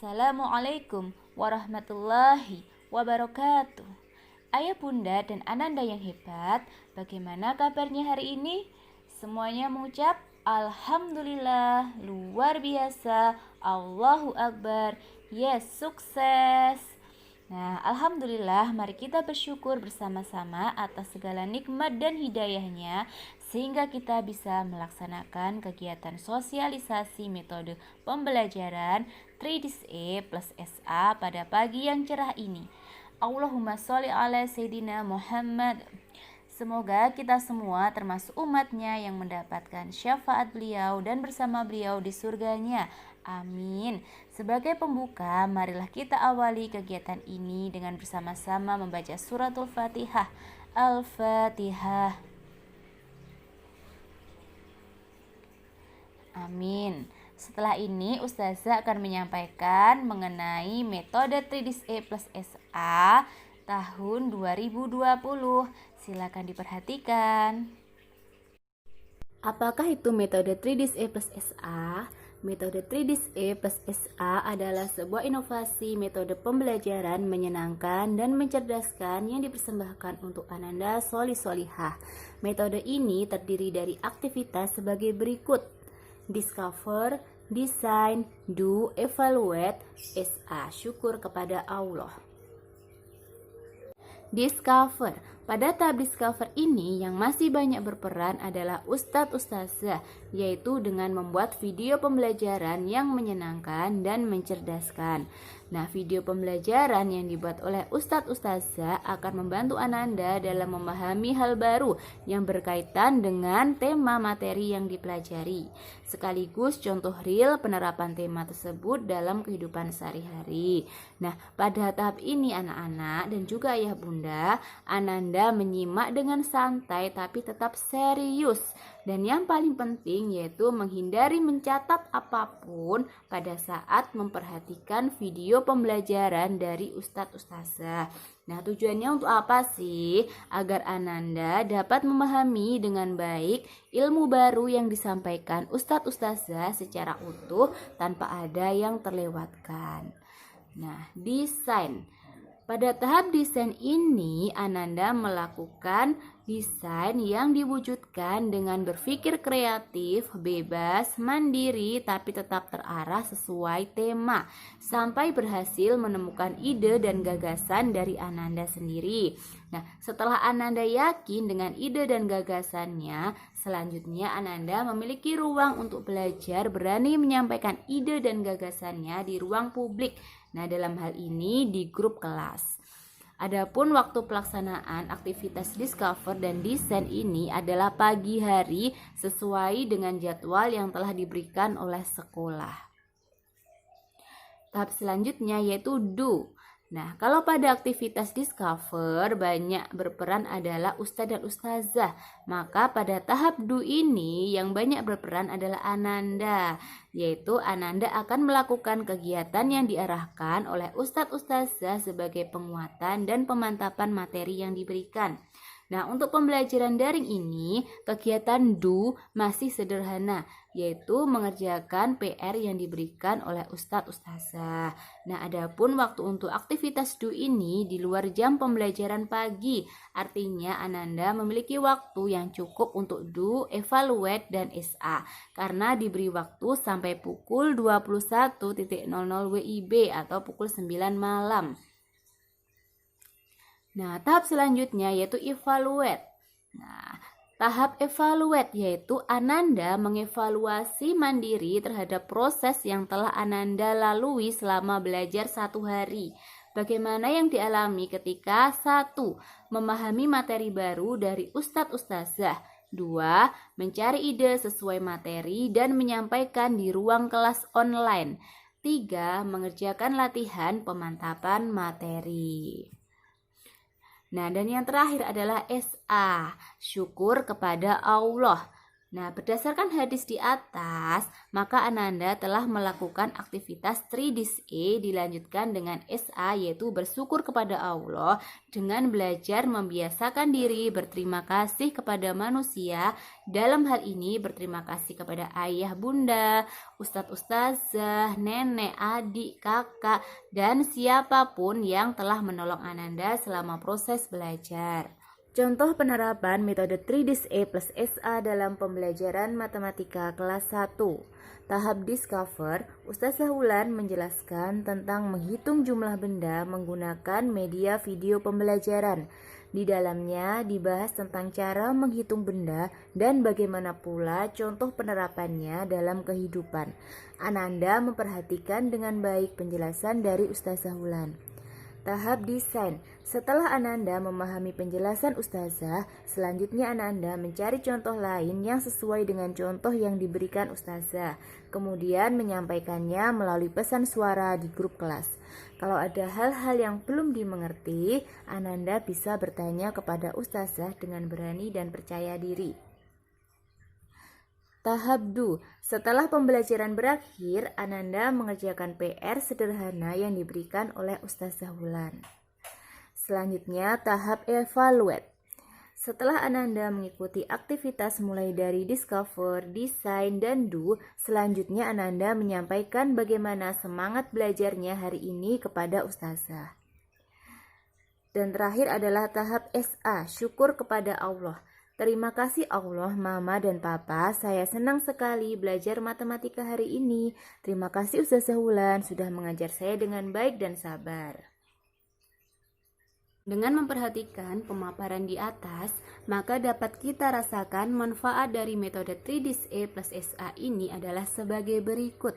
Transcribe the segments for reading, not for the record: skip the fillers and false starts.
Assalamualaikum warahmatullahi wabarakatuh. Ayah, bunda, dan ananda yang hebat, bagaimana kabarnya hari ini? Semuanya mengucap Alhamdulillah, luar biasa, Allahu Akbar, yes, sukses. Nah, Alhamdulillah, mari kita bersyukur bersama-sama atas segala nikmat dan hidayahnya sehingga kita bisa melaksanakan kegiatan sosialisasi metode pembelajaran 3DSE plus SA pada pagi yang cerah ini. Allahumma sholli ala Sayyidina Muhammad. Semoga kita semua termasuk umatnya yang mendapatkan syafaat beliau dan bersama beliau di surganya. Amin. Sebagai pembuka, marilah kita awali kegiatan ini dengan bersama-sama membaca suratul Fatihah. Al-Fatihah. Amin. Setelah ini Ustazah akan menyampaikan mengenai metode 3DSE plus SA tahun 2020. Silakan diperhatikan. Apakah itu metode 3DSE plus SA? Metode 3DSE plus SA adalah sebuah inovasi metode pembelajaran menyenangkan dan mencerdaskan yang dipersembahkan untuk Ananda Sholih Sholihah. Metode ini terdiri dari aktivitas sebagai berikut: discover, design, do, evaluate, SA, syukur kepada Allah. Discover. Pada tahap discover ini yang masih banyak berperan adalah Ustadz Ustazah, yaitu dengan membuat video pembelajaran yang menyenangkan dan mencerdaskan. Nah, video pembelajaran yang dibuat oleh Ustadz Ustazah akan membantu Ananda dalam memahami hal baru yang berkaitan dengan tema materi yang dipelajari, sekaligus contoh real penerapan tema tersebut dalam kehidupan sehari-hari. Nah, pada tahap ini anak-anak dan juga ayah bunda, Ananda menyimak dengan santai tapi tetap serius. Dan yang paling penting yaitu menghindari mencatat apapun pada saat memperhatikan video pembelajaran dari Ustadz Ustazah. Nah, tujuannya untuk apa sih? Agar Ananda dapat memahami dengan baik ilmu baru yang disampaikan Ustadz Ustazah secara utuh tanpa ada yang terlewatkan. Nah, desain. Pada tahap desain ini, Ananda melakukan desain yang diwujudkan dengan berpikir kreatif, bebas, mandiri, tapi tetap terarah sesuai tema, sampai berhasil menemukan ide dan gagasan dari Ananda sendiri. Nah, setelah Ananda yakin dengan ide dan gagasannya, selanjutnya Ananda memiliki ruang untuk belajar, berani menyampaikan ide dan gagasannya di ruang publik. Nah, dalam hal ini di grup kelas. Adapun waktu pelaksanaan aktivitas discover dan desain ini adalah pagi hari sesuai dengan jadwal yang telah diberikan oleh sekolah. Tahap selanjutnya yaitu do. Nah, kalau pada aktivitas discover banyak berperan adalah Ustadz dan Ustazah, maka pada tahap do ini yang banyak berperan adalah Ananda, yaitu Ananda akan melakukan kegiatan yang diarahkan oleh Ustadz Ustazah sebagai penguatan dan pemantapan materi yang diberikan. Nah, untuk pembelajaran daring ini, kegiatan do masih sederhana, yaitu mengerjakan PR yang diberikan oleh Ustadz Ustazah. Nah, adapun waktu untuk aktivitas do ini di luar jam pembelajaran pagi, artinya Ananda memiliki waktu yang cukup untuk do, evaluate, dan SA, karena diberi waktu sampai pukul 21.00 WIB atau pukul 9 malam. Nah, tahap selanjutnya yaitu evaluate. Nah, tahap evaluate yaitu Ananda mengevaluasi mandiri terhadap proses yang telah Ananda lalui selama belajar 1 hari. Bagaimana yang dialami ketika 1. Memahami materi baru dari Ustadz Ustazah. 2. Mencari ide sesuai materi dan menyampaikan di ruang kelas online. 3. Mengerjakan latihan pemantapan materi. Nah, dan yang terakhir adalah SA, syukur kepada Allah. Nah, berdasarkan hadis di atas, maka Ananda telah melakukan aktivitas 3DSE dilanjutkan dengan SA, yaitu bersyukur kepada Allah dengan belajar membiasakan diri berterima kasih kepada manusia. Dalam hal ini berterima kasih kepada ayah, bunda, ustadz, ustazah, nenek, adik, kakak, dan siapapun yang telah menolong Ananda selama proses belajar. Contoh penerapan metode 3DSE plus SA dalam pembelajaran matematika kelas 1. Tahap Discover, Ustazah Wulan menjelaskan tentang menghitung jumlah benda menggunakan media video pembelajaran. Di dalamnya dibahas tentang cara menghitung benda dan bagaimana pula contoh penerapannya dalam kehidupan. Ananda memperhatikan dengan baik penjelasan dari Ustazah Wulan. Tahap desain. Setelah Ananda memahami penjelasan Ustazah, selanjutnya Ananda mencari contoh lain yang sesuai dengan contoh yang diberikan Ustazah, kemudian menyampaikannya melalui pesan suara di grup kelas. Kalau ada hal-hal yang belum dimengerti, Ananda bisa bertanya kepada Ustazah dengan berani dan percaya diri. Tahap Do. Setelah pembelajaran berakhir, Ananda mengerjakan PR sederhana yang diberikan oleh Ustazah Wulan. Selanjutnya, tahap Evaluate. Setelah Ananda mengikuti aktivitas mulai dari Discover, Design, dan Do, selanjutnya Ananda menyampaikan bagaimana semangat belajarnya hari ini kepada Ustazah. Dan terakhir adalah tahap SA, syukur kepada Allah. Terima kasih Allah, Mama dan Papa, saya senang sekali belajar matematika hari ini. Terima kasih Ustazah Wulan sudah mengajar saya dengan baik dan sabar. Dengan memperhatikan pemaparan di atas, maka dapat kita rasakan manfaat dari metode 3DSE plus SA ini adalah sebagai berikut.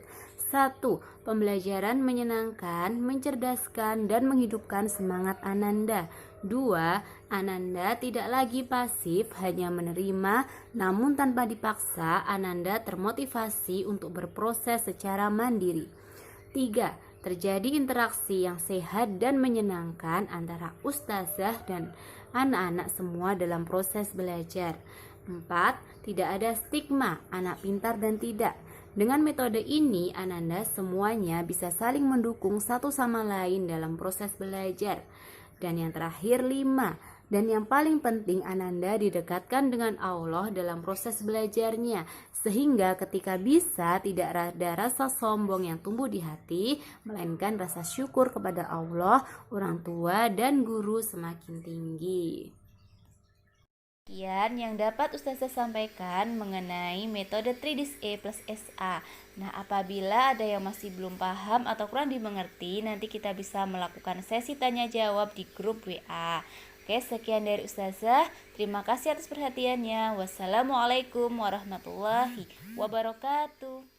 1. Pembelajaran menyenangkan, mencerdaskan, dan menghidupkan semangat Ananda. 2. Ananda tidak lagi pasif, hanya menerima, namun tanpa dipaksa, Ananda termotivasi untuk berproses secara mandiri. 3. Terjadi interaksi yang sehat dan menyenangkan antara ustazah dan anak-anak semua dalam proses belajar. 4. Tidak ada stigma anak pintar dan tidak. Dengan metode ini, Ananda semuanya bisa saling mendukung satu sama lain dalam proses belajar. Dan yang terakhir 5. Dan yang paling penting, Ananda didekatkan dengan Allah dalam proses belajarnya, sehingga ketika bisa tidak ada rasa sombong yang tumbuh di hati, melainkan rasa syukur kepada Allah, orang tua, dan guru semakin tinggi. Sekian yang dapat Ustazah sampaikan mengenai metode 3DSE plus SA. Nah, apabila ada yang masih belum paham atau kurang dimengerti, nanti kita bisa melakukan sesi tanya jawab di grup WA. Oke, sekian dari Ustazah. Terima kasih atas perhatiannya. Wassalamualaikum warahmatullahi wabarakatuh.